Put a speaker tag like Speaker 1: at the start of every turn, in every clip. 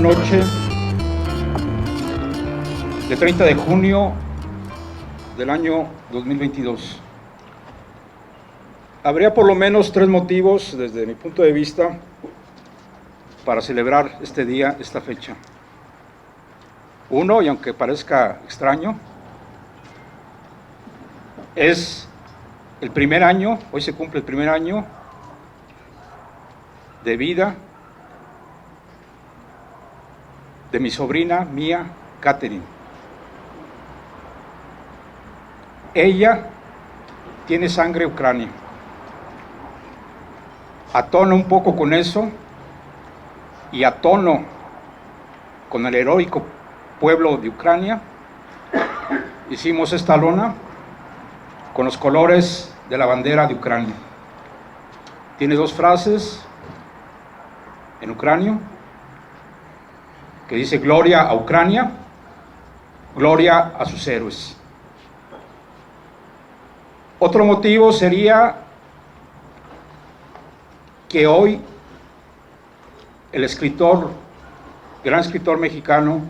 Speaker 1: noche de 30 de junio del año 2022. Habría por lo menos tres motivos, desde mi punto de vista, para celebrar este día, esta fecha. Uno, y aunque parezca extraño, es el primer año, hoy se cumple el primer año de vida de mi sobrina mía, Catherine. Ella tiene sangre ucrania. A tono un poco con eso y a tono con el heroico pueblo de Ucrania, hicimos esta lona con los colores de la bandera de Ucrania. Tiene dos frases en ucranio que dice: gloria a Ucrania, gloria a sus héroes. Otro motivo sería que hoy el escritor, gran escritor mexicano,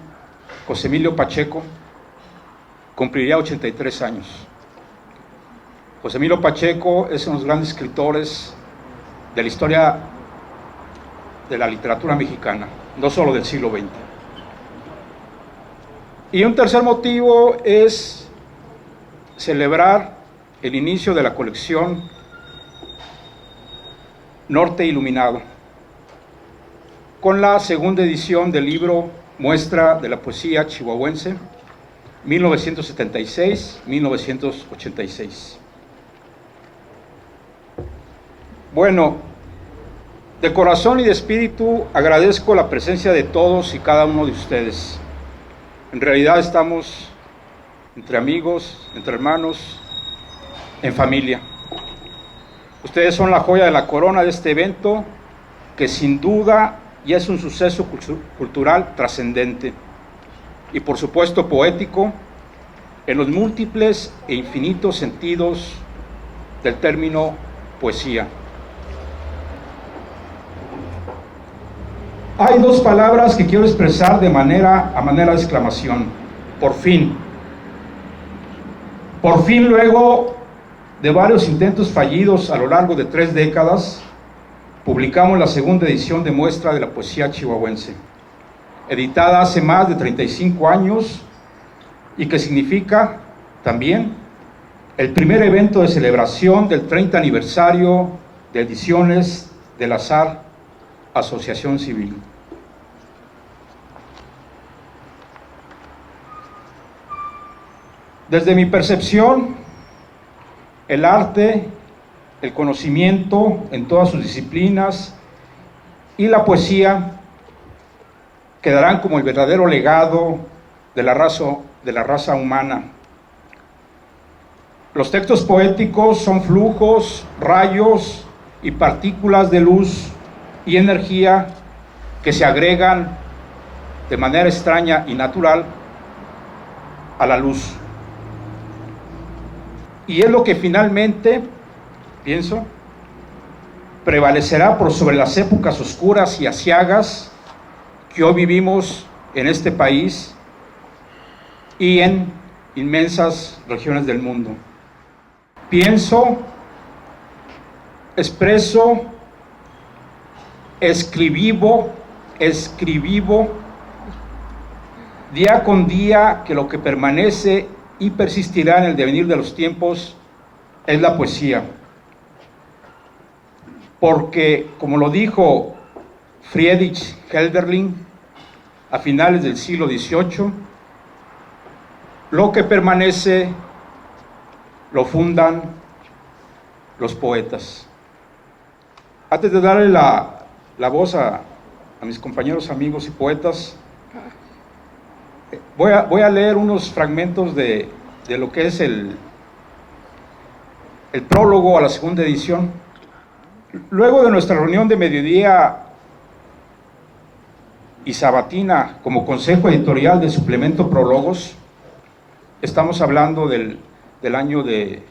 Speaker 1: José Emilio Pacheco, cumpliría 83 años. José Emilio Pacheco es uno de los grandes escritores de la historia de la literatura mexicana, no solo del siglo XX. Y un tercer motivo es celebrar el inicio de la colección Norte Iluminado, con la segunda edición del libro Muestra de la Poesía Chihuahuense, 1976-1986. Bueno, de corazón y de espíritu agradezco la presencia de todos y cada uno de ustedes. En realidad estamos entre amigos, entre hermanos, en familia. Ustedes son la joya de la corona de este evento, que sin duda ya es un suceso cultural trascendente y por supuesto poético en los múltiples e infinitos sentidos del término poesía. Hay dos palabras que quiero expresar a manera de exclamación: por fin. Por fin, luego de varios intentos fallidos a lo largo de 3 décadas, publicamos la segunda edición de Muestra de la Poesía Chihuahuense, editada hace más de 35 años y que significa también el primer evento de celebración del 30 aniversario de Ediciones del Azar, Asociación Civil. Desde mi percepción, el arte, el conocimiento en todas sus disciplinas y la poesía quedarán como el verdadero legado de la raza humana. Los textos poéticos son flujos, rayos y partículas de luz y energía que se agregan de manera extraña y natural a la luz. Y es lo que finalmente, pienso, prevalecerá por sobre las épocas oscuras y aciagas que hoy vivimos en este país y en inmensas regiones del mundo. Pienso, expreso, escribo día con día que lo que permanece y persistirá en el devenir de los tiempos es la poesía. Porque, como lo dijo Friedrich Hölderlin a finales del siglo XVIII, lo que permanece lo fundan los poetas. Antes de darle la voz a mis compañeros, amigos y poetas, voy a leer unos fragmentos de lo que es el prólogo a la segunda edición. Luego de nuestra reunión de mediodía y sabatina como consejo editorial del suplemento Prólogos, estamos hablando del año de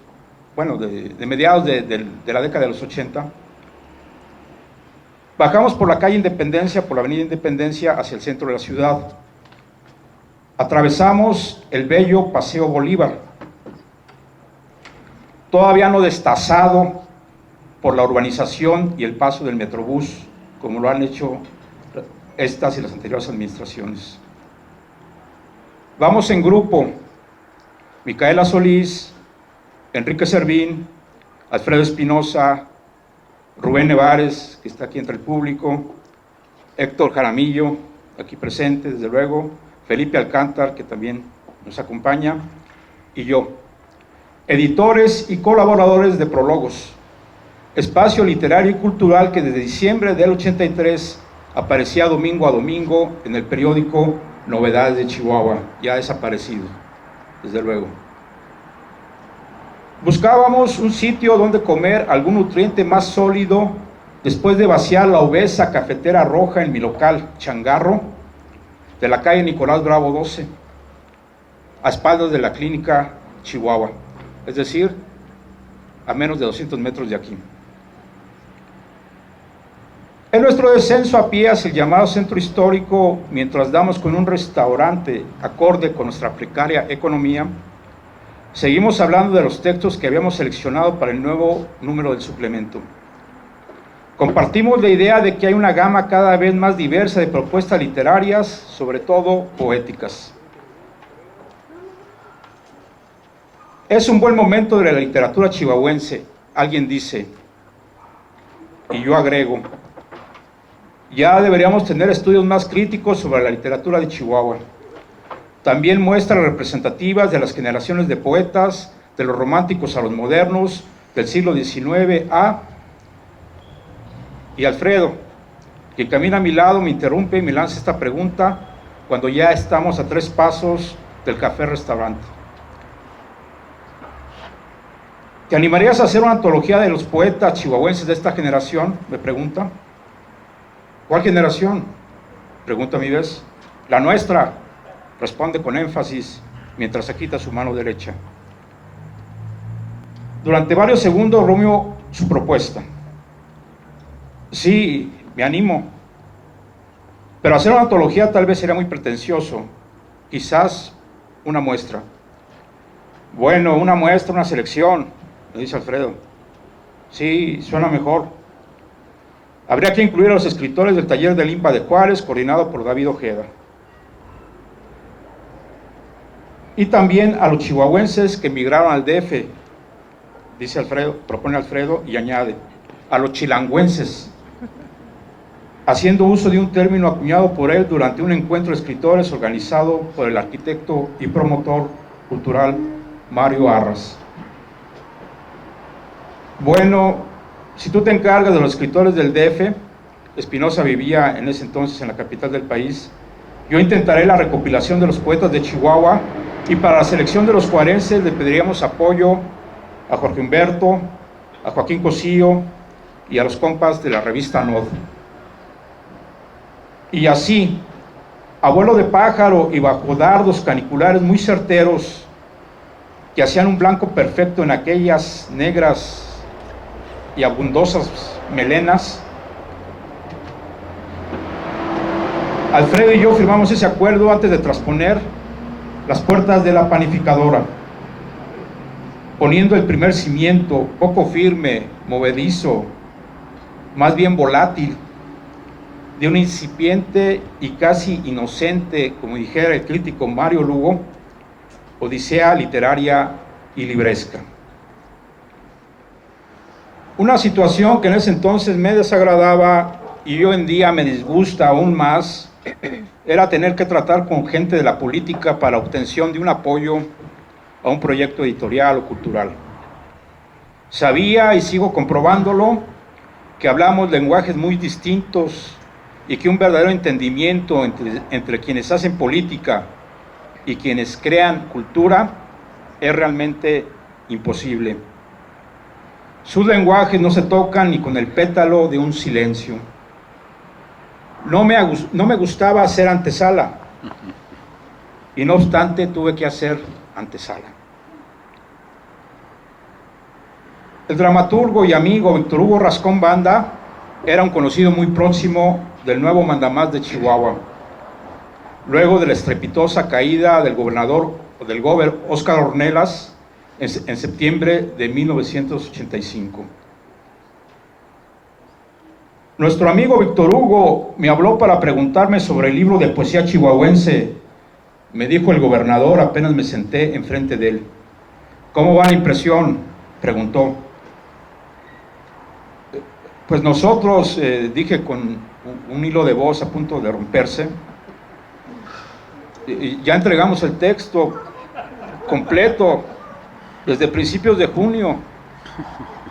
Speaker 1: mediados de la década de los 80, Bajamos por la calle Independencia, por la avenida Independencia, hacia el centro de la ciudad. Atravesamos el bello Paseo Bolívar, todavía no destazado por la urbanización y el paso del Metrobús, como lo han hecho estas y las anteriores administraciones. Vamos en grupo: Micaela Solís, Enrique Servín, Alfredo Espinosa, Rubén Nevares, que está aquí entre el público, Héctor Jaramillo, aquí presente, desde luego, Felipe Alcántar, que también nos acompaña, y yo, editores y colaboradores de Prólogos, espacio literario y cultural que desde diciembre del 83 aparecía domingo a domingo en el periódico Novedades de Chihuahua, ya desaparecido, desde luego. Buscábamos un sitio donde comer algún nutriente más sólido después de vaciar la obesa cafetera roja en mi local, Changarro, de la calle Nicolás Bravo 12, a espaldas de la clínica Chihuahua, es decir, a menos de 200 metros de aquí. En nuestro descenso a pie hacia el llamado centro histórico, mientras damos con un restaurante acorde con nuestra precaria economía, seguimos hablando de los textos que habíamos seleccionado para el nuevo número del suplemento. Compartimos la idea de que hay una gama cada vez más diversa de propuestas literarias, sobre todo poéticas. Es un buen momento de la literatura chihuahuense, alguien dice, y yo agrego, ya deberíamos tener estudios más críticos sobre la literatura de Chihuahua. También muestras representativas de las generaciones de poetas, de los románticos a los modernos, del siglo XIX y Alfredo, quien camina a mi lado, me interrumpe y me lanza esta pregunta cuando ya estamos a 3 pasos del café-restaurante. ¿Te animarías a hacer una antología de los poetas chihuahuenses de esta generación?, me pregunta. ¿Cuál generación?, pregunta a mi vez. La nuestra, responde con énfasis mientras se quita su mano derecha. Durante varios segundos rumió su propuesta. Sí, me animo, pero hacer una antología tal vez sería muy pretencioso, quizás una muestra. Bueno, una muestra, una selección, me dice Alfredo. Sí, suena mejor. Habría que incluir a los escritores del taller de Limba de Juárez, coordinado por David Ojeda. Y también a los chihuahuenses que emigraron al DF, dice Alfredo, propone Alfredo y añade, a los chilangüenses, haciendo uso de un término acuñado por él durante un encuentro de escritores organizado por el arquitecto y promotor cultural Mario Arras. Bueno, si tú te encargas de los escritores del DF, Espinosa vivía en ese entonces en la capital del país, yo intentaré la recopilación de los poetas de Chihuahua y para la selección de los juarenses le pediríamos apoyo a Jorge Humberto, a Joaquín Cosío y a los compas de la revista Nod. Y así, a vuelo de pájaro y bajo dardos caniculares muy certeros que hacían un blanco perfecto en aquellas negras y abundosas melenas, Alfredo y yo firmamos ese acuerdo antes de trasponer las puertas de la panificadora, poniendo el primer cimiento, poco firme, movedizo, más bien volátil, de una incipiente y casi inocente, como dijera el crítico Mario Lugo, odisea literaria y libresca. Una situación que en ese entonces me desagradaba y hoy en día me disgusta aún más, era tener que tratar con gente de la política para la obtención de un apoyo a un proyecto editorial o cultural. Sabía, y sigo comprobándolo, que hablamos lenguajes muy distintos y que un verdadero entendimiento entre quienes hacen política y quienes crean cultura es realmente imposible. Sus lenguajes no se tocan ni con el pétalo de un silencio. No me gustaba hacer antesala, y no obstante tuve que hacer antesala. El dramaturgo y amigo Víctor Hugo Rascón Banda Era un conocido muy próximo del nuevo mandamás de Chihuahua. Luego de la estrepitosa caída del gobernador Óscar Ornelas en septiembre de 1985. Nuestro amigo Víctor Hugo me habló para preguntarme sobre el libro de poesía chihuahuense. Me dijo el gobernador apenas me senté enfrente de él. ¿Cómo va la impresión?, preguntó. Pues nosotros, dije con un hilo de voz a punto de romperse, ya entregamos el texto completo desde principios de junio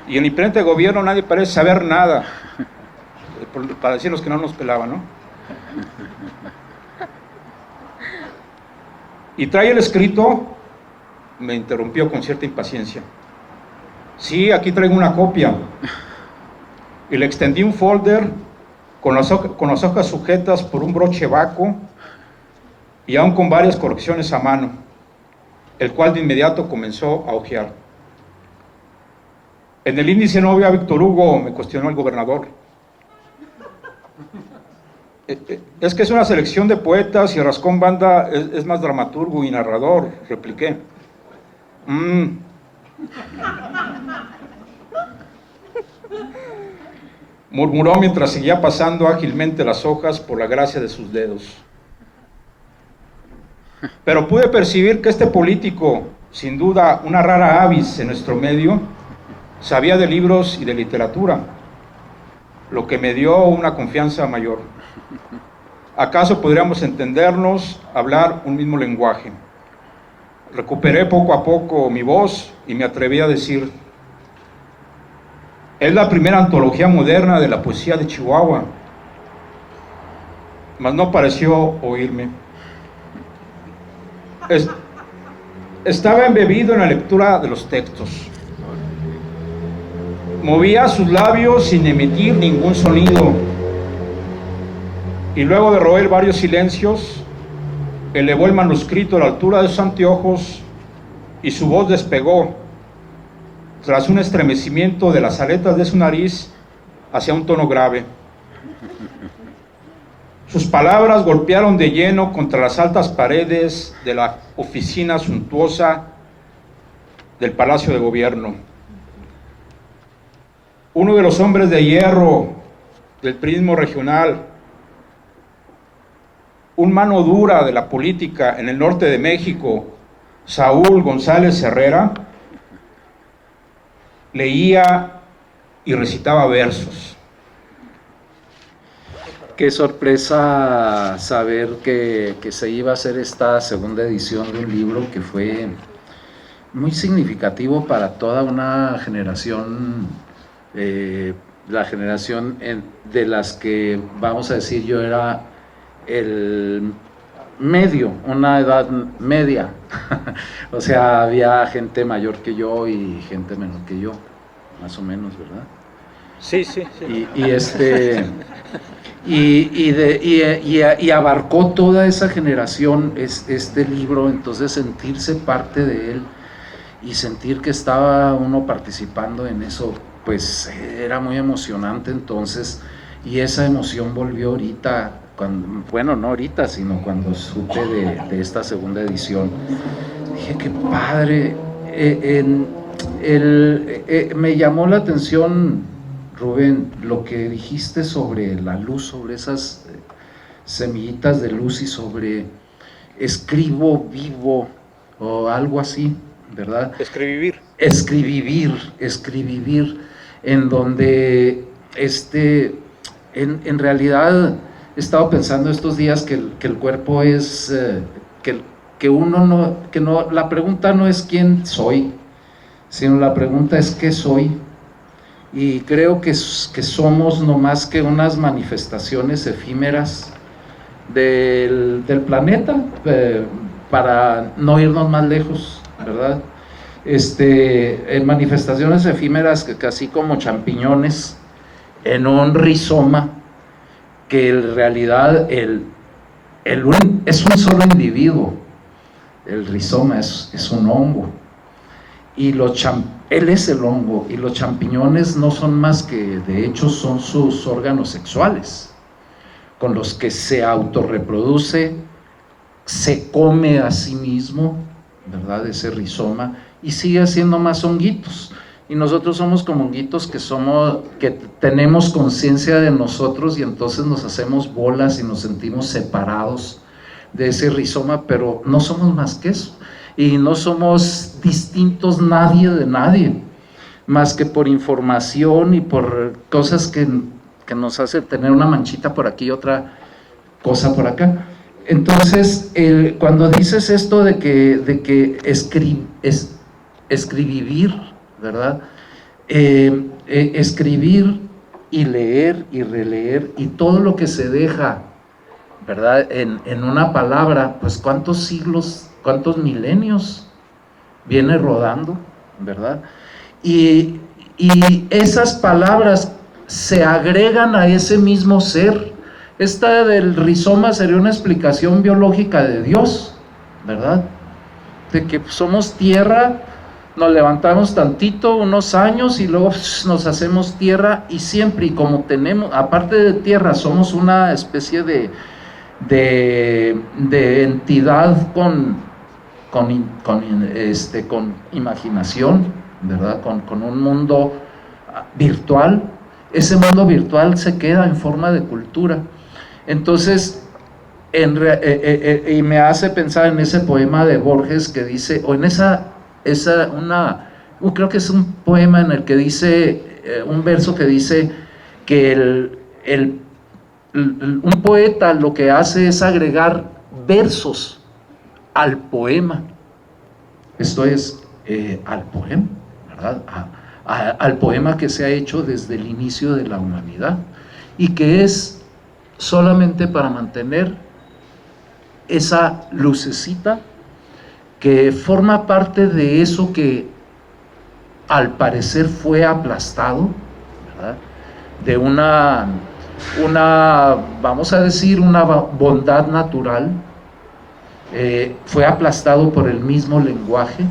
Speaker 1: y en la imprenta de gobierno nadie parece saber nada, para decir los que no nos pelaban, ¿no? ¿Y trae el escrito?, me interrumpió con cierta impaciencia. Sí, aquí traigo una copia. Y le extendí un folder con las hojas sujetas por un broche vaco y aún con varias correcciones a mano, el cual de inmediato comenzó a hojear. En el índice no veo a Víctor Hugo, me cuestionó el gobernador. Es que es una selección de poetas y Rascón Banda es más dramaturgo y narrador, repliqué. Murmuró mientras seguía pasando ágilmente las hojas por la gracia de sus dedos. Pero pude percibir que este político, sin duda una rara avis en nuestro medio, sabía de libros y de literatura, lo que me dio una confianza mayor. ¿Acaso podríamos entendernos, hablar un mismo lenguaje? Recuperé poco a poco mi voz y me atreví a decir: es la primera antología moderna de la poesía de Chihuahua. Mas no pareció oírme. Estaba embebido en la lectura de los textos. Movía sus labios sin emitir ningún sonido. Y luego de roer varios silencios, elevó el manuscrito a la altura de sus anteojos y su voz despegó, tras un estremecimiento de las aletas de su nariz, hacia un tono grave. Sus palabras golpearon de lleno contra las altas paredes de la oficina suntuosa del Palacio de Gobierno. Uno de los hombres de hierro del priismo regional, un mano dura de la política en el norte de México, Saúl González Herrera, leía y recitaba versos.
Speaker 2: Qué sorpresa saber que se iba a hacer esta segunda edición de un libro que fue muy significativo para toda una generación, la generación de las que, vamos a decir, yo era el medio, una edad media. O sea, había gente mayor que yo y gente menor que yo, más o menos, ¿verdad?
Speaker 1: Sí.
Speaker 2: Y abarcó toda esa generación este libro. Entonces sentirse parte de él y sentir que estaba uno participando en eso, pues era muy emocionante entonces, y esa emoción volvió ahorita, bueno, no ahorita, sino cuando supe de esta segunda edición. Dije, qué padre. Me llamó la atención, Rubén, lo que dijiste sobre la luz, sobre esas semillitas de luz y sobre escribo vivo o algo así, ¿verdad?
Speaker 1: Escribir,
Speaker 2: en donde en realidad he estado pensando estos días que el cuerpo es, que uno no, la pregunta no es quién soy, sino la pregunta es qué soy. Y creo que somos no más que unas manifestaciones efímeras del planeta, para no irnos más lejos, ¿verdad? Manifestaciones efímeras que casi como champiñones en un rizoma, que en realidad es un solo individuo. El rizoma es un hongo, y él es el hongo, y los champiñones no son más que, de hecho, son sus órganos sexuales, con los que se autorreproduce, se come a sí mismo, ¿verdad? Ese rizoma, y sigue haciendo más honguitos. Y nosotros somos como honguitos que tenemos conciencia de nosotros, y entonces nos hacemos bolas y nos sentimos separados de ese rizoma, pero no somos más que eso. Y no somos distintos nadie de nadie, más que por información y por cosas que nos hace tener una manchita por aquí y otra cosa por acá. Entonces, cuando dices esto de que escribir, ¿verdad? Escribir y leer y releer y todo lo que se deja, ¿verdad? En una palabra, pues cuántos siglos, cuántos milenios viene rodando, ¿verdad? Y esas palabras se agregan a ese mismo ser. Esta del rizoma sería una explicación biológica de Dios, ¿verdad? De que somos tierra, nos levantamos tantito, unos años, y luego nos hacemos tierra, y siempre, y como tenemos, aparte de tierra, somos una especie de entidad con imaginación, ¿verdad? Con un mundo virtual. Ese mundo virtual se queda en forma de cultura. Entonces, y me hace pensar en ese poema de Borges que dice, o en creo que es un poema en el que dice, un verso que dice que un poeta lo que hace es agregar versos al poema. Esto es, al poema, ¿verdad? Al poema que se ha hecho desde el inicio de la humanidad, y que es solamente para mantener esa lucecita que forma parte de eso que al parecer fue aplastado, ¿verdad? De una, vamos a decir, una bondad natural, fue aplastado por el mismo lenguaje,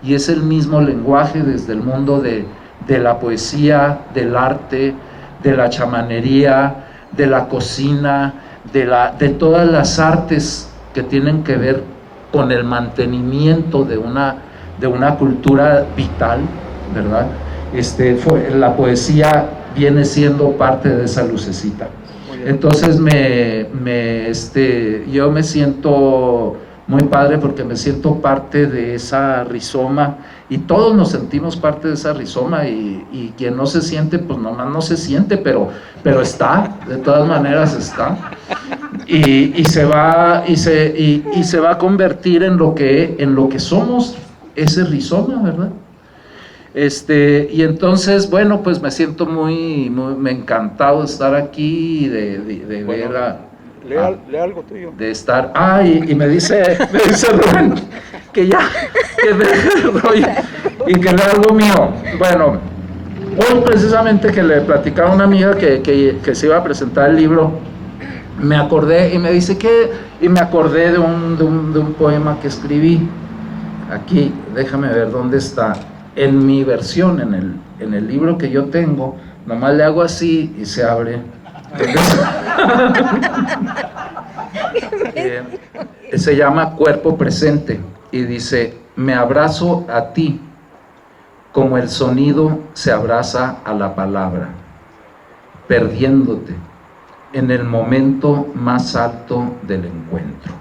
Speaker 2: y es el mismo lenguaje desde el mundo de la poesía, del arte, de la chamanería, de la cocina, de todas las artes que tienen que ver con el mantenimiento de una cultura vital, ¿verdad? La poesía viene siendo parte de esa lucecita. Entonces yo me siento muy padre, porque me siento parte de esa rizoma, y todos nos sentimos parte de esa rizoma, y quien no se siente, pues nomás no se siente, pero está, de todas maneras está, y se va a convertir en lo que somos, ese rizoma, ¿verdad? Y entonces, bueno, pues me siento muy encantado de estar aquí, de
Speaker 1: bueno,
Speaker 2: ver
Speaker 1: Lea algo tuyo.
Speaker 2: de estar. Y me dice Rubén que me deje el rollo y que lea algo mío. Bueno, hoy precisamente que le platicaba a una amiga que se iba a presentar el libro, me acordé y me dice y me acordé de un poema que escribí. Aquí, déjame ver dónde está. En mi versión, en el libro que yo tengo, nomás le hago así y se abre. Se llama Cuerpo Presente, y dice: me abrazo a ti como el sonido se abraza a la palabra, perdiéndote en el momento más alto del encuentro.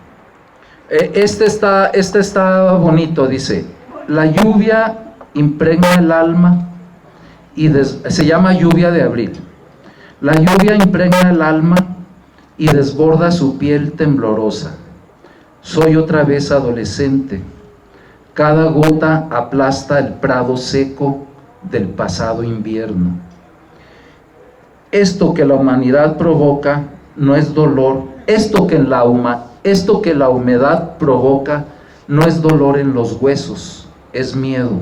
Speaker 2: Este está bonito, dice: la lluvia impregna el alma se llama Lluvia de Abril. La lluvia impregna el alma y desborda su piel temblorosa. Soy otra vez adolescente. Cada gota aplasta el prado seco del pasado invierno. Esto que la humanidad provoca no es dolor. Esto que la humedad provoca no es dolor en los huesos, es miedo.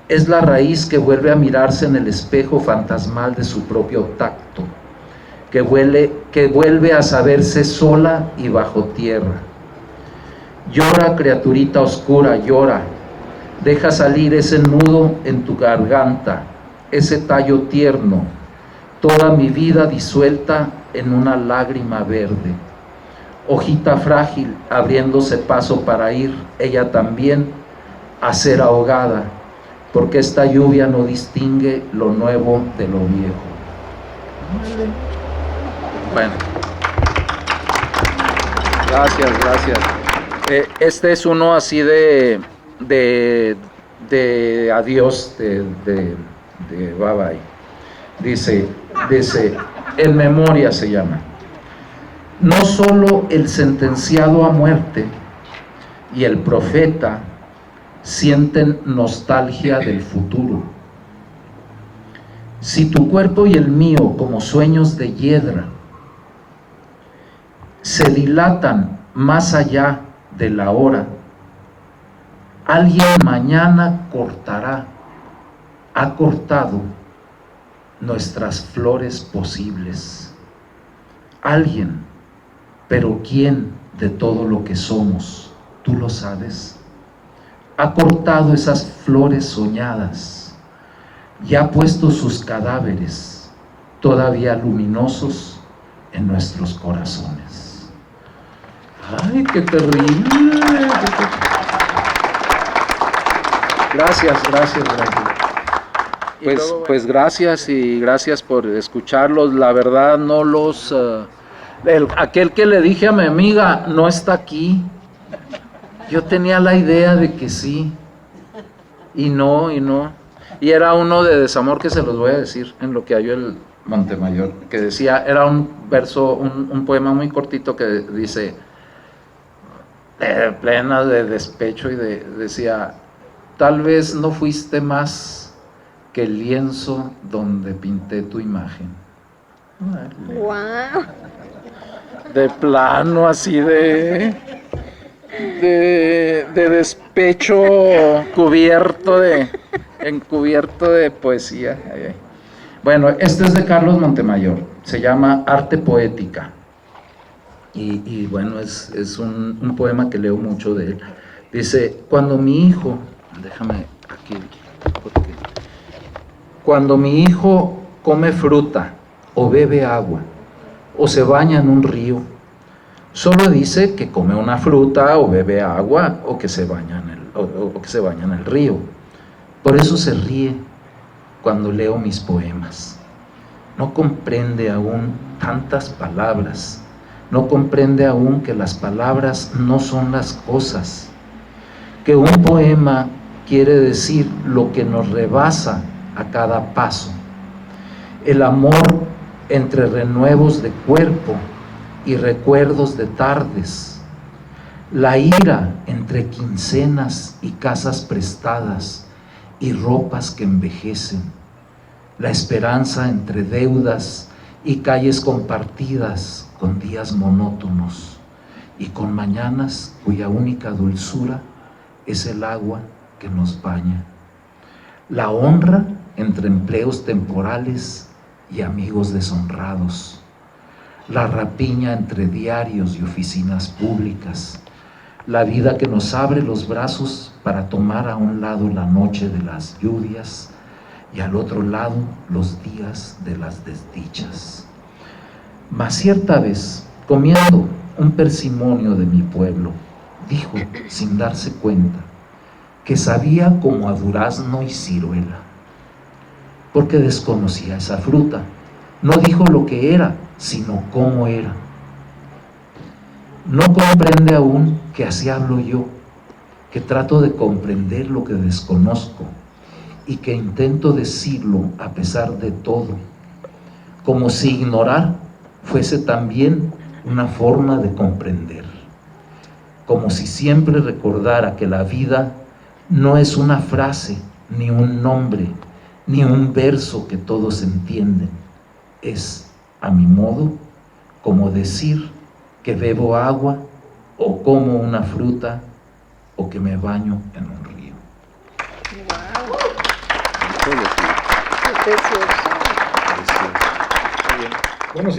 Speaker 2: Es la raíz que vuelve a mirarse en el espejo fantasmal de su propio tacto, que vuelve a saberse sola y bajo tierra. Llora, criaturita oscura, llora. Deja salir ese nudo en tu garganta, ese tallo tierno, toda mi vida disuelta en una lágrima verde. Hojita frágil, abriéndose paso para ir, ella también, a ser ahogada, porque esta lluvia no distingue lo nuevo de lo viejo. Bueno, gracias. Este es uno así de adiós, de bye bye. Dice, En memoria se llama. No solo el sentenciado a muerte y el profeta sienten nostalgia del futuro. Si tu cuerpo y el mío, como sueños de hiedra, se dilatan más allá de la hora, alguien mañana ha cortado nuestras flores posibles. Alguien, pero ¿quién de todo lo que somos? ¿Tú lo sabes? Ha cortado esas flores soñadas y ha puesto sus cadáveres todavía luminosos en nuestros corazones. ¡Ay, qué terrible! Gracias. Pues gracias y gracias por escucharlos. La verdad no los... aquel que le dije a mi amiga no está aquí. Yo tenía la idea de que sí. Y no. Y era uno de desamor que se los voy a decir en lo que halló el Montemayor. Que decía, era un verso, un poema muy cortito que dice, plena de despecho y decía, tal vez no fuiste más que el lienzo donde pinté tu imagen.
Speaker 3: Wow.
Speaker 2: De plano, así de despecho encubierto de poesía. Bueno, este es de Carlos Montemayor, se llama Arte Poética. Y bueno, es un poema que leo mucho de él. Dice, cuando mi hijo come fruta o bebe agua o se baña en un río, solo dice que come una fruta o bebe agua o que se baña en el río. Por eso se ríe cuando leo mis poemas. No comprende aún tantas palabras, no comprende aún que las palabras no son las cosas, que un poema quiere decir lo que nos rebasa a cada paso, el amor entre renuevos de cuerpo y recuerdos de tardes, la ira entre quincenas y casas prestadas y ropas que envejecen, la esperanza entre deudas y calles compartidas con días monótonos y con mañanas cuya única dulzura es el agua que nos baña, la honra entre empleos temporales y amigos deshonrados, la rapiña entre diarios y oficinas públicas, la vida que nos abre los brazos para tomar a un lado la noche de las lluvias y al otro lado los días de las desdichas. Mas cierta vez, comiendo un persimonio de mi pueblo, dijo, sin darse cuenta, que sabía como a durazno y ciruela, porque desconocía esa fruta. No dijo lo que era, sino cómo era. No comprende aún que así hablo yo, que trato de comprender lo que desconozco y que intento decirlo a pesar de todo, como si ignorar fuese también una forma de comprender, como si siempre recordara que la vida no es una frase, ni un nombre, ni un verso que todos entienden. Es, a mi modo, como decir que bebo agua, o como una fruta, o que me baño en un río.
Speaker 3: Wow. Qué precioso.
Speaker 1: Bueno,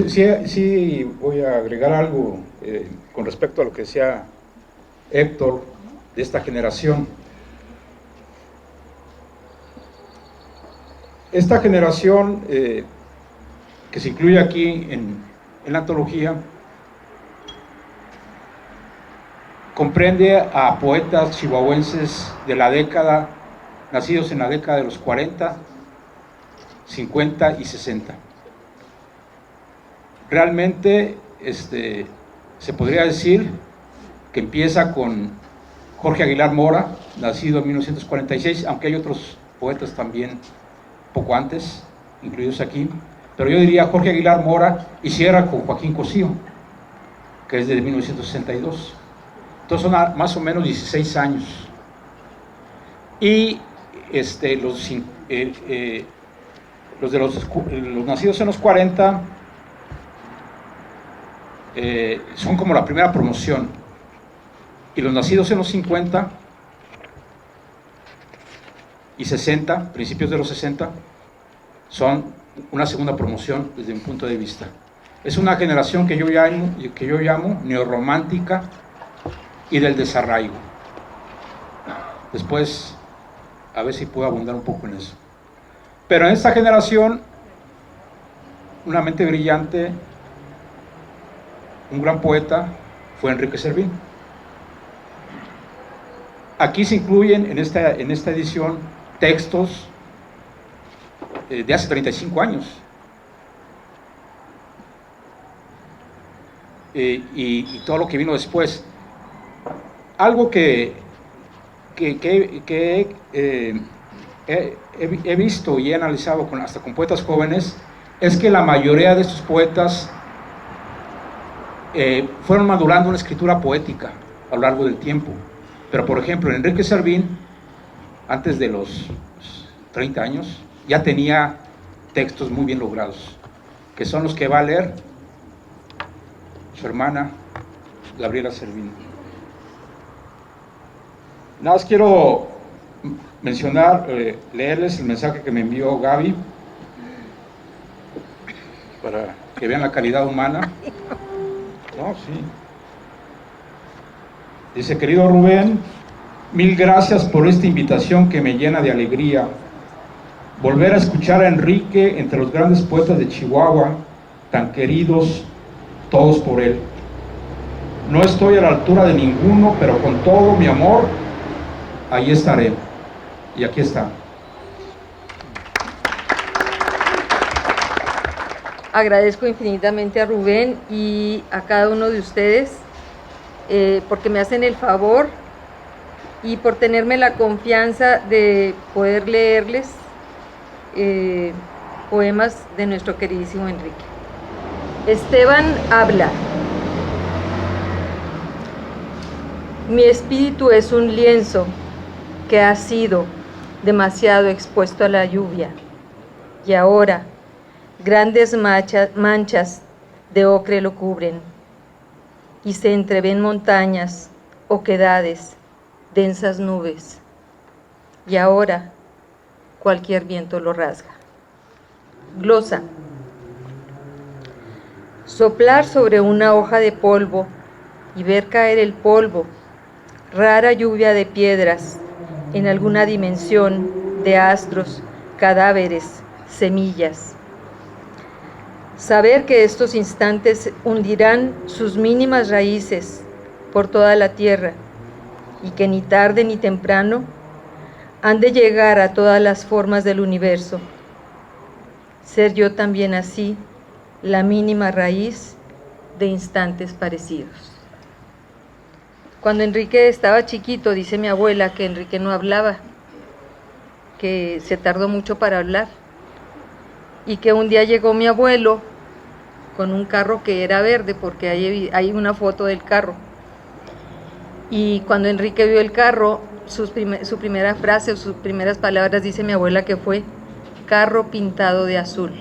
Speaker 1: sí voy a agregar algo con respecto a lo que decía Héctor de esta generación. Esta generación que se incluye aquí en la antología comprende a poetas chihuahuenses de la década, nacidos en la década de los 40, 50 y 60. Realmente se podría decir que empieza con Jorge Aguilar Mora, nacido en 1946, aunque hay otros poetas también poco antes, incluidos aquí, pero yo diría Jorge Aguilar Mora y cierra con Joaquín Cosío, que es de 1962. Entonces son más o menos 16 años. Y los nacidos en los 40 son como la primera promoción, y los nacidos en los 50 y 60, principios de los 60, son una segunda promoción desde mi punto de vista. Es una generación que yo llamo neorromántica y del desarraigo. Después, a ver si puedo abundar un poco en eso. Pero en esta generación, una mente brillante, un gran poeta, fue Enrique Servín. Aquí se incluyen en esta edición textos de hace 35 años. Y todo lo que vino después. Algo que he visto y he analizado hasta con poetas jóvenes es que la mayoría de estos poetas fueron madurando una escritura poética a lo largo del tiempo. Pero por ejemplo, Enrique Servín, antes de los 30 años, ya tenía textos muy bien logrados, que son los que va a leer su hermana Gabriela Servín. Nada más quiero mencionar, leerles el mensaje que me envió Gaby, para que vean la calidad humana. No, sí. Dice: querido Rubén, mil gracias por esta invitación que me llena de alegría. Volver a escuchar a Enrique entre los grandes poetas de Chihuahua, tan queridos todos por él. No estoy a la altura de ninguno, pero con todo mi amor, ahí estaré. Y aquí está.
Speaker 3: Agradezco infinitamente a Rubén y a cada uno de ustedes porque me hacen el favor y por tenerme la confianza de poder leerles poemas de nuestro queridísimo Enrique. Esteban habla. Mi espíritu es un lienzo que ha sido demasiado expuesto a la lluvia, y ahora grandes manchas de ocre lo cubren, y se entreven montañas, oquedades, densas nubes, y ahora cualquier viento lo rasga. Glosa. Soplar sobre una hoja de polvo y ver caer el polvo, rara lluvia de piedras, en alguna dimensión de astros, cadáveres, semillas. Saber que estos instantes hundirán sus mínimas raíces por toda la tierra y que ni tarde ni temprano han de llegar a todas las formas del universo. Ser yo también así, la mínima raíz de instantes parecidos. Cuando Enrique estaba chiquito, dice mi abuela que Enrique no hablaba, que se tardó mucho para hablar, y que un día llegó mi abuelo con un carro que era verde, porque hay una foto del carro, y cuando Enrique vio el carro, su primera frase o sus primeras palabras, dice mi abuela, que fue: carro pintado de azul.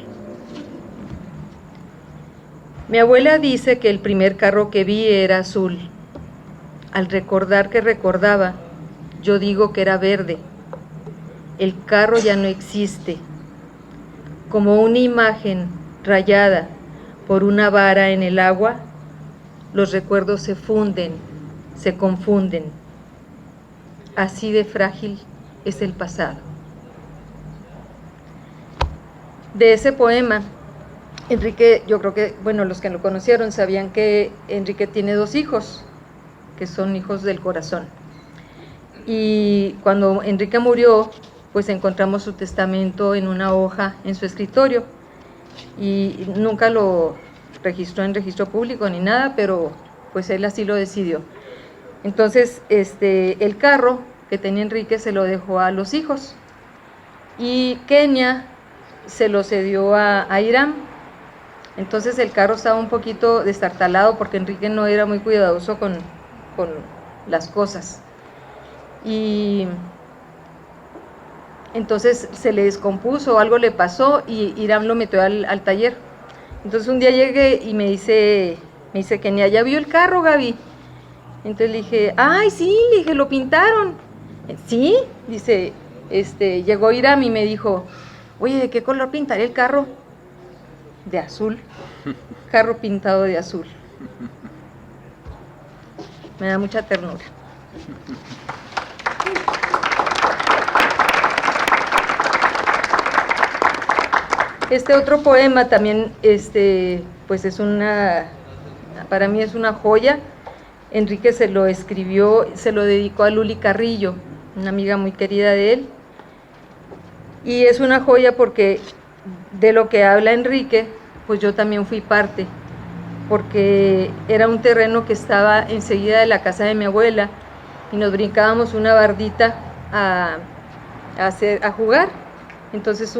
Speaker 3: Mi abuela dice que el primer carro que vi era azul. Al recordar que recordaba, yo digo que era verde. El carro ya no existe. Como una imagen rayada por una vara en el agua, los recuerdos se funden, se confunden. Así de frágil es el pasado. de ese poema, Enrique, yo creo que, bueno, los que lo conocieron sabían que Enrique tiene 2 hijos, que son hijos del corazón. Y cuando Enrique murió, pues encontramos su testamento en una hoja en su escritorio, y nunca lo registró en registro público ni nada, pero pues él así lo decidió. Entonces, el carro que tenía Enrique se lo dejó a los hijos, y Kenia se lo cedió a Irán. Entonces el carro estaba un poquito destartalado porque Enrique no era muy cuidadoso con las cosas, y entonces se le descompuso, algo le pasó, y Irán lo metió al taller. Entonces un día llegué y me dice Kenia, ¿ya vio el carro, Gaby? Entonces le dije, ay, sí, le dije, ¿lo pintaron? Sí, dice, llegó Irán y me dijo, oye, ¿de qué color pintaré el carro? De azul, carro pintado de azul. Me da mucha ternura. Este otro poema también, pues es para mí es una joya. Enrique se lo escribió, se lo dedicó a Luli Carrillo, una amiga muy querida de él. Y es una joya porque de lo que habla Enrique, pues yo también fui parte, porque era un terreno que estaba enseguida de la casa de mi abuela, y nos brincábamos una bardita a jugar. Entonces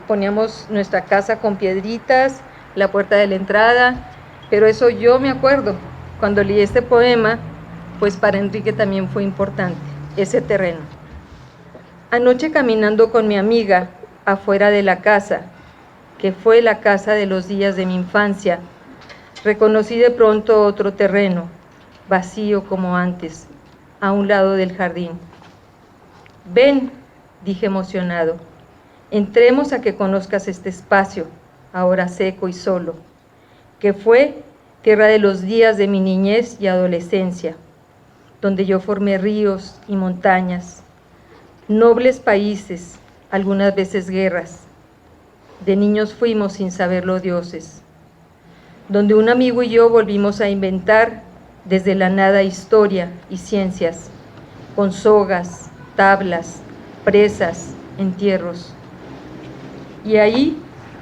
Speaker 3: poníamos nuestra casa con piedritas, la puerta de la entrada, pero eso yo me acuerdo. Cuando leí este poema, pues para Enrique también fue importante ese terreno. Anoche, caminando con mi amiga afuera de la casa, que fue la casa de los días de mi infancia, reconocí de pronto otro terreno, vacío como antes, a un lado del jardín. Ven, dije emocionado, entremos a que conozcas este espacio, ahora seco y solo, que fue tierra de los días de mi niñez y adolescencia, donde yo formé ríos y montañas, nobles países, algunas veces guerras. De niños fuimos sin saberlo dioses, donde un amigo y yo volvimos a inventar desde la nada historia y ciencias, con sogas, tablas, presas, entierros. Y ahí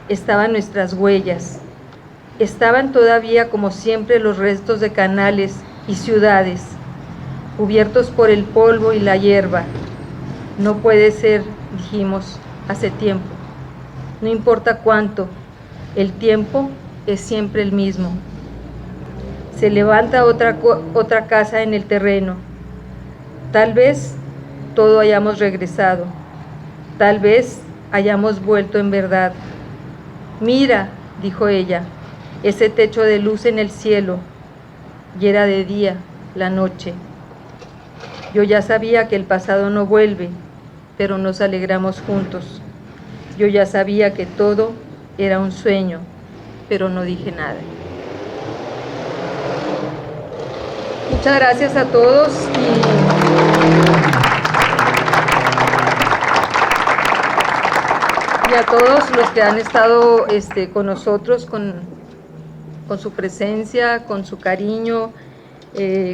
Speaker 3: estaban nuestras huellas, estaban todavía como siempre los restos de canales y ciudades, cubiertos por el polvo y la hierba. No puede ser, dijimos, hace tiempo. No importa cuánto, el tiempo es siempre el mismo. Se levanta otra casa en el terreno. Tal vez todo hayamos regresado. Tal vez hayamos vuelto en verdad. Mira, dijo ella, ese techo de luz en el cielo. Y era de día, la noche. Yo ya sabía que el pasado no vuelve, pero nos alegramos juntos. Yo ya sabía que todo era un sueño, pero no dije nada. Muchas gracias a todos y a todos los que han estado con nosotros, con su presencia, con su cariño,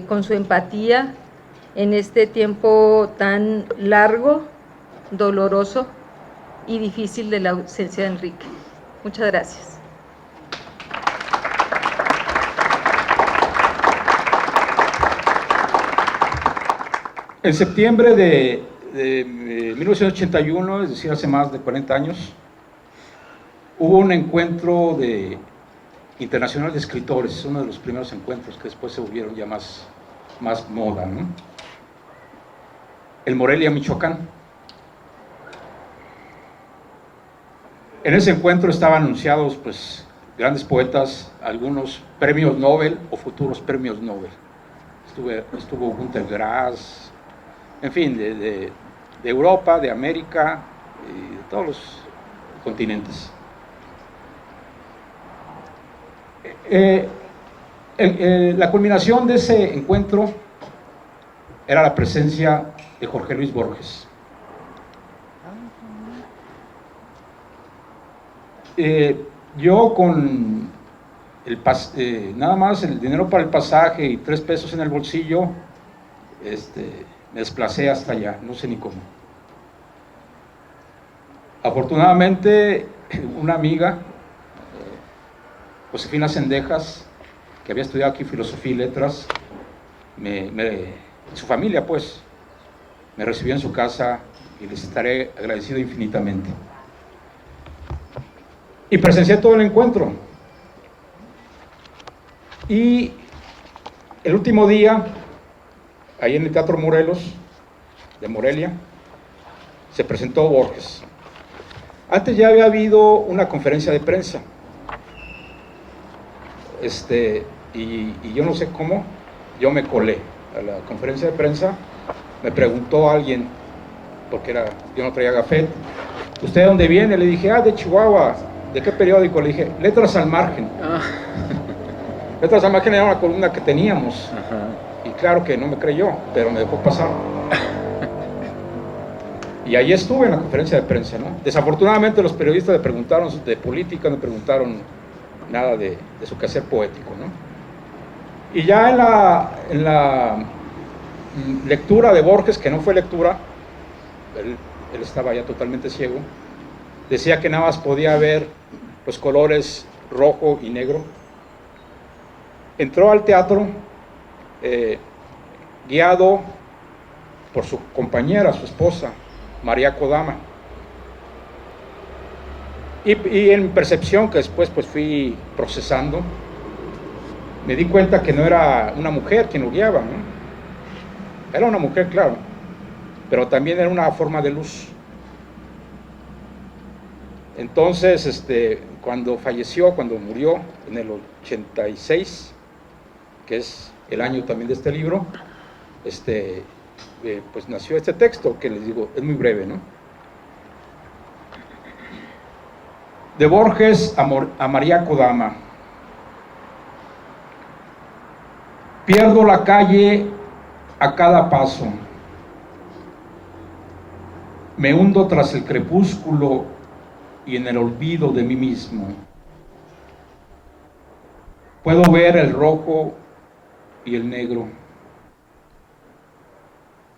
Speaker 3: con su empatía en este tiempo tan largo, doloroso y difícil de la ausencia de Enrique. Muchas gracias.
Speaker 1: En septiembre de 1981, es decir, hace más de 40 años, hubo un encuentro internacional de escritores, uno de los primeros encuentros que después se volvieron ya más moda, ¿no? En Morelia, Michoacán. En ese encuentro estaban anunciados pues grandes poetas, algunos premios Nobel o futuros premios Nobel. Estuvo Günter Grass, en fin, de Europa, de América y de todos los continentes. La culminación de ese encuentro era la presencia de Jorge Luis Borges. Yo con nada más el dinero para el pasaje y 3 pesos en el bolsillo, me desplacé hasta allá, no sé ni cómo. Afortunadamente, una amiga, Josefina Cendejas, que había estudiado aquí filosofía y letras, su familia pues, me recibió en su casa y les estaré agradecido infinitamente. Y presencié todo el encuentro. Y el último día, ahí en el Teatro Morelos, de Morelia, se presentó Borges. Antes ya había habido una conferencia de prensa, y yo no sé cómo, yo me colé a la conferencia de prensa. Me preguntó alguien, porque yo no traía gafet, ¿usted de dónde viene? Le dije, de Chihuahua. ¿De qué periódico? Le dije, Letras al Margen. Letras al Margen era una columna que teníamos.
Speaker 2: Ajá.
Speaker 1: Y claro que no me creyó, pero me dejó pasar. Y ahí estuve en la conferencia de prensa, ¿no? Desafortunadamente los periodistas le preguntaron de política, no preguntaron nada de su quehacer poético, ¿no? Y ya en la lectura de Borges, que no fue lectura, él estaba ya totalmente ciego, decía que nada más podía ver los colores rojo y negro. Entró al teatro guiado por su compañera, su esposa, María Kodama. Y en percepción, que después pues fui procesando, me di cuenta que no era una mujer quien lo guiaba, ¿no? Era una mujer, claro, pero también era una forma de luz. Entonces, cuando murió en el 86, que es el año también de este libro, pues nació este texto, que les digo, es muy breve, ¿no? De Borges a María Kodama. Pierdo la calle a cada paso. Me hundo tras el crepúsculo y en el olvido de mí mismo. Puedo ver el rojo y el negro.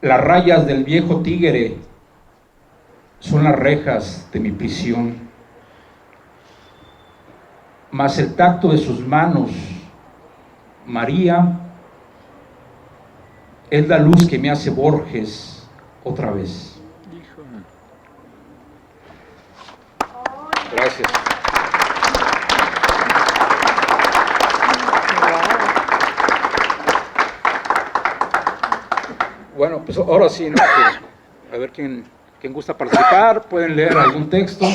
Speaker 1: Las rayas del viejo tigre son las rejas de mi prisión. Mas el tacto de sus manos, María, es la luz que me hace Borges otra vez. Gracias. Bueno, pues ahora sí, ¿no? A ver quién gusta participar. Pueden leer algún texto.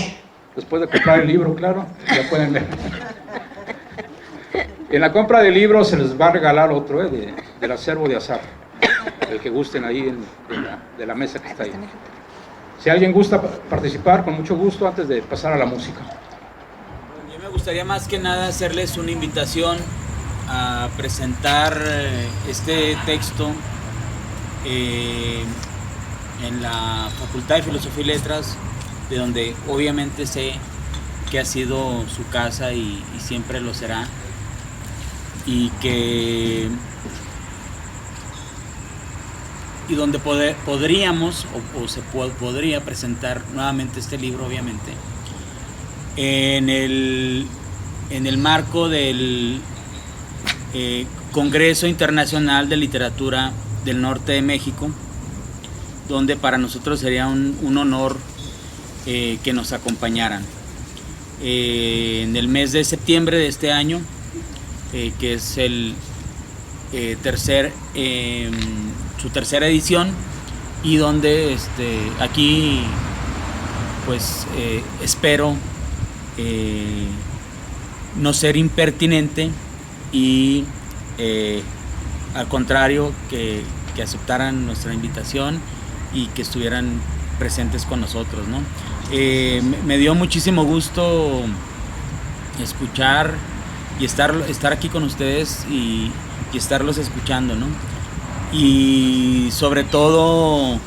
Speaker 1: Después de comprar el libro, claro, ya pueden leer. En la compra del libro se les va a regalar otro, del acervo de Azar. El que gusten ahí de la mesa que está ahí. Si alguien gusta participar, con mucho gusto, antes de pasar a la música.
Speaker 4: Yo me gustaría más que nada hacerles una invitación a presentar este texto en la Facultad de Filosofía y Letras, de donde obviamente sé que ha sido su casa y siempre lo será, y donde podríamos podría presentar nuevamente este libro, obviamente en el marco del Congreso Internacional de Literatura del Norte de México, donde para nosotros sería un honor que nos acompañaran en el mes de septiembre de este año, que es su tercera edición, y donde aquí pues espero no ser impertinente y al contrario que aceptaran nuestra invitación y que estuvieran presentes con nosotros, ¿no? Me dio muchísimo gusto escuchar y estar aquí con ustedes y estarlos escuchando, ¿no? Y sobre todo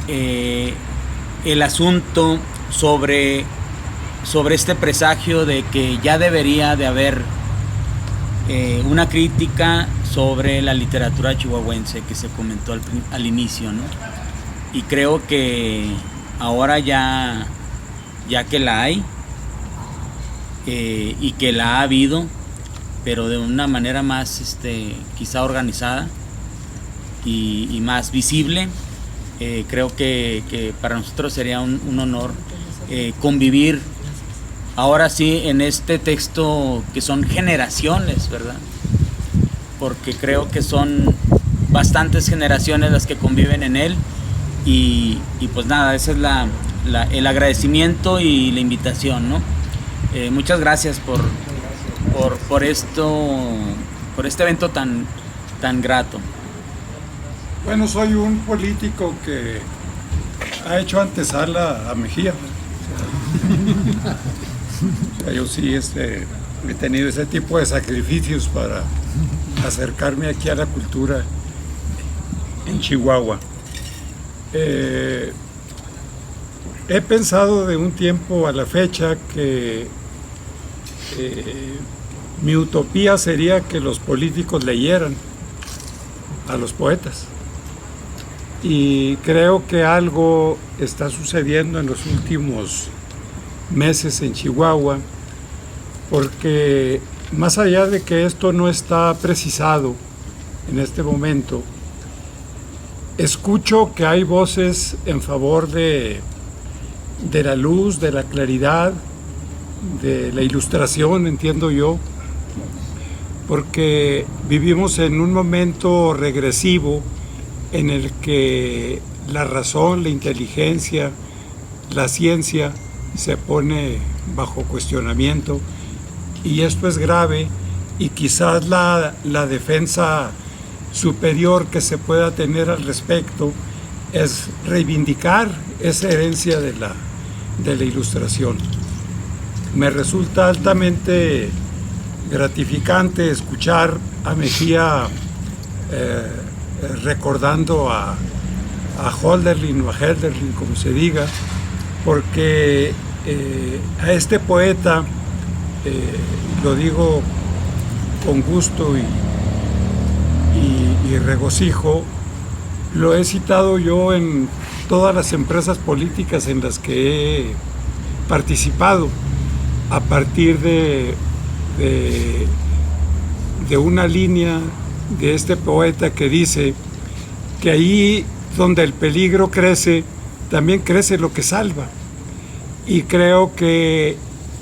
Speaker 4: el asunto sobre este presagio de que ya debería de haber una crítica sobre la literatura chihuahuense que se comentó al inicio, ¿no? Y creo que ahora ya que la hay y que la ha habido, pero de una manera más quizá organizada y más visible, creo que para nosotros sería un honor convivir ahora sí en este texto que son generaciones, ¿verdad? Porque creo que son bastantes generaciones las que conviven en él y pues nada, ese es el agradecimiento y la invitación, ¿no? Muchas gracias por este evento tan grato.
Speaker 5: Bueno, soy un político que ha hecho antesala a Mejía. O sea, yo sí he tenido ese tipo de sacrificios para acercarme aquí a la cultura en Chihuahua. He pensado de un tiempo a la fecha que mi utopía sería que los políticos leyeran a los poetas. Y creo que algo está sucediendo en los últimos meses en Chihuahua, porque más allá de que esto no está precisado en este momento, escucho que hay voces en favor de la luz, de la claridad, de la ilustración, entiendo yo, porque vivimos en un momento regresivo en el que la razón, la inteligencia, la ciencia se pone bajo cuestionamiento, y esto es grave, y quizás la defensa superior que se pueda tener al respecto es reivindicar esa herencia de la ilustración. Me resulta altamente gratificante escuchar a Mejía recordando a Hölderlin o a Hölderlin, como se diga, porque a este poeta, lo digo con gusto y regocijo, lo he citado yo en todas las empresas políticas en las que he participado, a partir de una línea de este poeta que dice que ahí donde el peligro crece, también crece lo que salva. Y creo que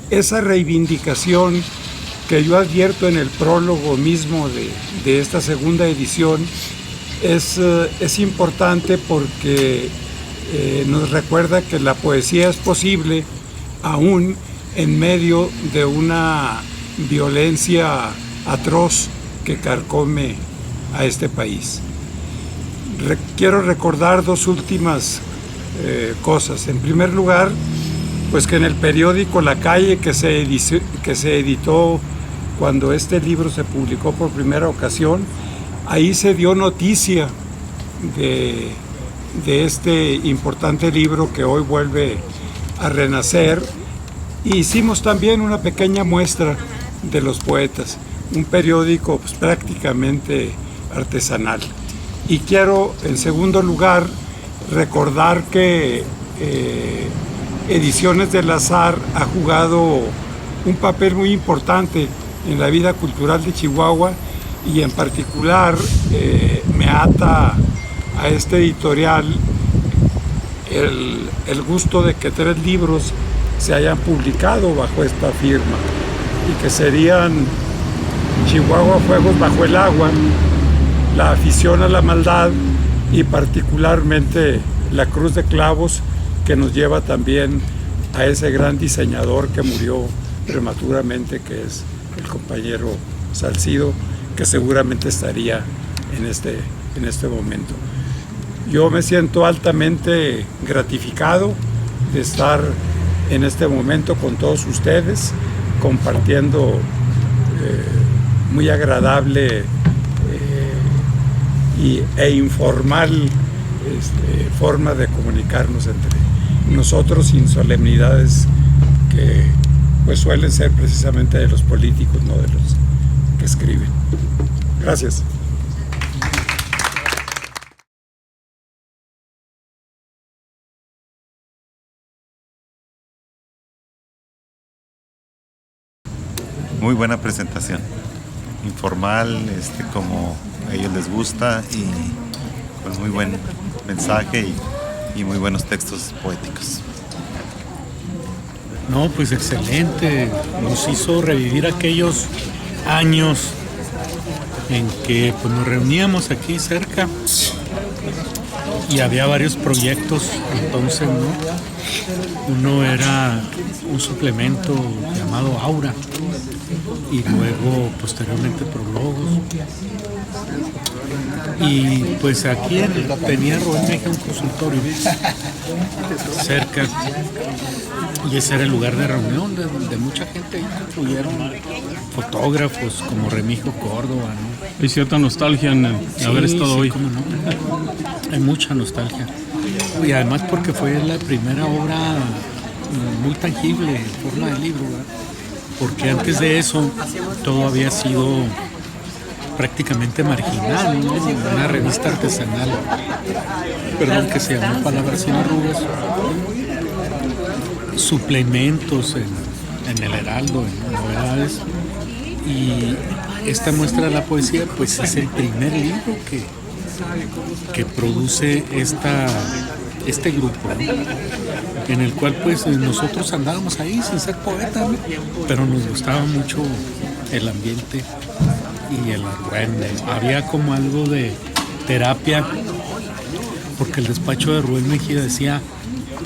Speaker 5: esa reivindicación que yo advierto en el prólogo mismo de esta segunda edición es importante, porque nos recuerda que la poesía es posible aún en medio de una violencia atroz que carcome a este país. Quiero recordar dos últimas cosas. En primer lugar, pues que en el periódico La Calle, que se editó cuando este libro se publicó por primera ocasión, ahí se dio noticia de este importante libro que hoy vuelve a renacer. Hicimos también una pequeña muestra de los poetas, un periódico pues prácticamente artesanal. Y quiero, en segundo lugar, recordar que Ediciones del Azar ha jugado un papel muy importante en la vida cultural de Chihuahua, y en particular me ata a este editorial el gusto de que 3 libros se hayan publicado bajo esta firma, y que serían Chihuahua, Fuegos bajo el agua, La afición a la maldad y particularmente La cruz de clavos, que nos lleva también a ese gran diseñador que murió prematuramente, que es el compañero Salcido, que seguramente estaría en este momento. Yo me siento altamente gratificado de estar en este momento con todos ustedes, compartiendo muy agradable e informal forma de comunicarnos nosotros sin solemnidades que pues suelen ser precisamente de los políticos, no de los que escriben. Gracias.
Speaker 6: Muy buena presentación, informal, como a ellos les gusta, y con muy buen mensaje y muy buenos textos poéticos.
Speaker 7: No, pues excelente, nos hizo revivir aquellos años en que pues, nos reuníamos aquí cerca y había varios proyectos, entonces, ¿no? Uno era un suplemento llamado Aura y luego posteriormente Prólogos. Y pues aquí tenía Rubén Mejía un consultorio cerca y ese era el lugar de reunión de mucha gente. Ahí incluyeron fotógrafos como Remigio Córdoba, ¿no?
Speaker 8: Hay cierta nostalgia en haber estado hoy.
Speaker 7: Cómo no. Hay mucha nostalgia. Y además porque fue la primera obra muy tangible en forma de libro, ¿verdad? Porque antes de eso todo había sido prácticamente marginal, ¿no? Una revista artesanal, perdón, que se llamó Palabras sin Arrugas, suplementos en el Heraldo, en novedades, y esta muestra de la poesía pues es el primer libro que produce este grupo, ¿no? En el cual pues nosotros andábamos ahí sin ser poetas, ¿no? Pero nos gustaba mucho el ambiente y el arruende. Había como algo de terapia, porque el despacho de Rubén Mejía decía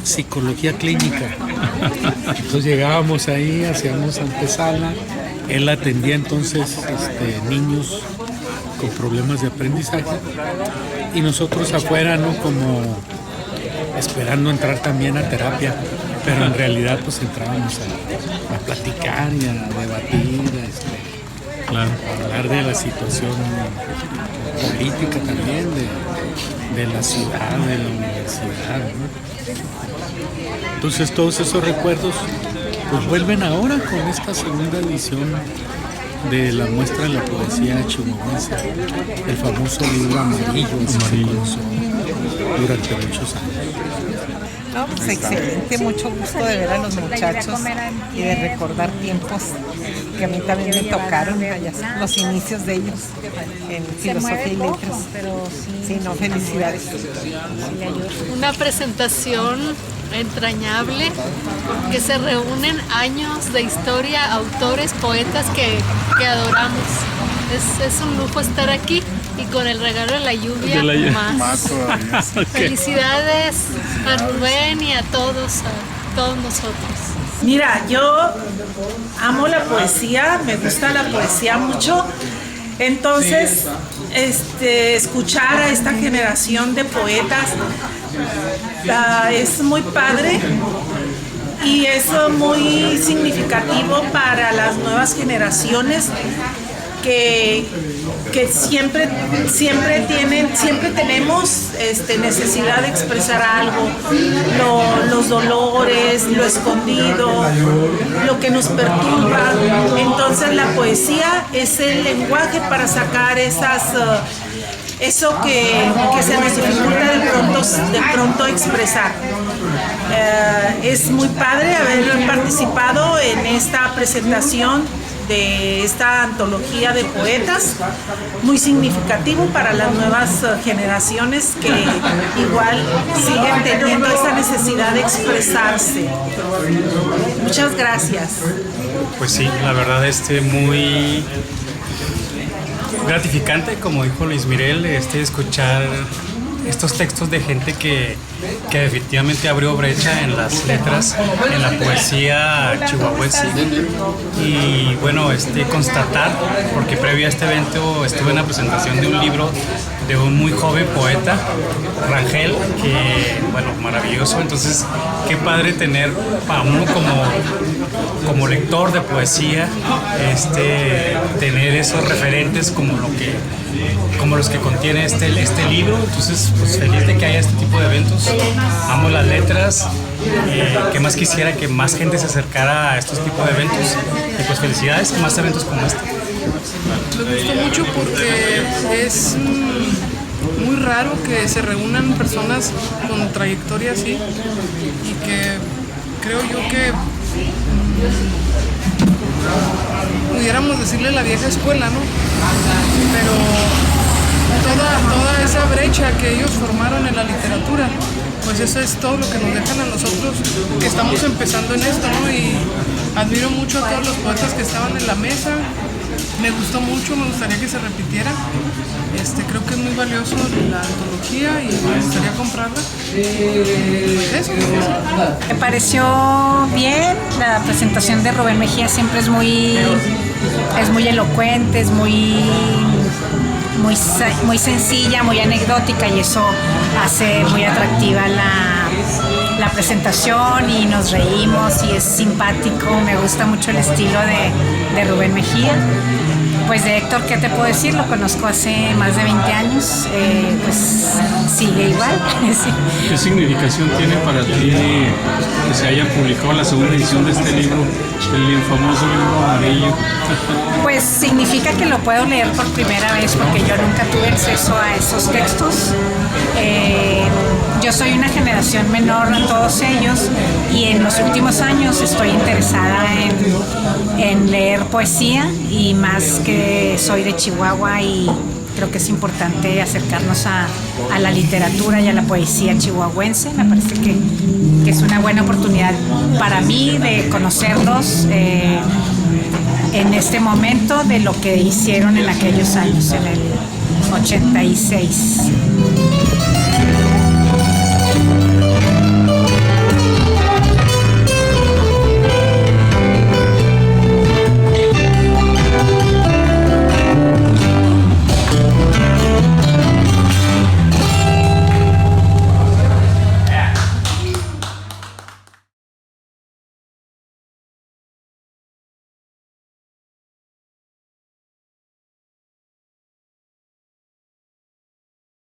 Speaker 7: psicología clínica. Entonces llegábamos ahí, hacíamos antesala, él atendía entonces niños con problemas de aprendizaje y nosotros afuera, ¿no? Como esperando entrar también a terapia, pero en realidad pues entrábamos a platicar y a debatir, claro, a hablar de la situación política también, de la ciudad, de la universidad, ¿no? Entonces todos esos recuerdos pues vuelven ahora con esta segunda edición de la muestra de la poesía chihuahuense, el famoso libro amarillo que se conoció durante muchos años.
Speaker 9: No, pues excelente, mucho gusto de ver a los muchachos y de recordar tiempos que a mí también me tocaron, allá, los inicios de ellos en filosofía y letras. Sí, no, felicidades.
Speaker 10: Una presentación entrañable, que se reúnen años de historia, autores, poetas que adoramos. Es un lujo estar aquí y con el regalo de la lluvia más. Felicidades a Rubén y a todos nosotros.
Speaker 9: Mira, yo amo la poesía, me gusta la poesía mucho. Entonces, escuchar a esta generación de poetas es muy padre y es muy significativo para las nuevas generaciones que siempre tenemos necesidad de expresar algo, los dolores, lo escondido, lo que nos perturba. Entonces la poesía es el lenguaje para sacar eso que se nos dificulta de pronto expresar. Es muy padre haber participado en esta presentación de esta antología de poetas, muy significativo para las nuevas generaciones que igual siguen teniendo esa necesidad de expresarse. Muchas gracias.
Speaker 11: Pues sí, la verdad muy gratificante, como dijo Luis Miguel, escuchar estos textos de gente que definitivamente abrió brecha en las letras, en la poesía chihuahuense. Y bueno, constatar, porque previo a este evento estuve en la presentación de un libro de un muy joven poeta, Rangel, que bueno, maravilloso. Entonces, qué padre tener para uno como lector de poesía, tener esos referentes como los que contiene este libro. Entonces, pues feliz de que haya este tipo de eventos. Amo las letras ¿Qué más quisiera? Que más gente se acercara a estos tipos de eventos. Y pues felicidades, más eventos como este.
Speaker 12: Me gustó mucho porque es muy raro que se reúnan personas con trayectoria así y que creo yo que pudiéramos decirle la vieja escuela, ¿no? Pero toda esa brecha que ellos formaron en la literatura, pues eso es todo lo que nos dejan a nosotros que estamos empezando en esto, ¿no? Y admiro mucho a todos los poetas que estaban en la mesa. Me gustó mucho, me gustaría que se repitiera. Creo que es muy valioso la antología y me gustaría comprarla. Eso.
Speaker 13: Me pareció bien, la presentación de Rubén Mejía siempre es muy elocuente, es muy sencilla, muy anecdótica y eso hace muy atractiva la presentación y nos reímos y es simpático. Me gusta mucho el estilo de Rubén Mejía. Pues de Héctor, ¿qué te puedo decir? Lo conozco hace más de 20 años, pues sigue igual. Sí.
Speaker 8: ¿Qué significación tiene para ti que se haya publicado la segunda edición de este libro, el famoso libro amarillo?
Speaker 13: Pues significa que lo puedo leer por primera vez porque yo nunca tuve acceso a esos textos. Yo soy una generación menor a todos ellos y en los últimos años estoy interesada en leer poesía y más que soy de Chihuahua y creo que es importante acercarnos a la literatura y a la poesía chihuahuense. Me parece que es una buena oportunidad para mí de conocerlos en este momento de lo que hicieron en aquellos años, en el 86.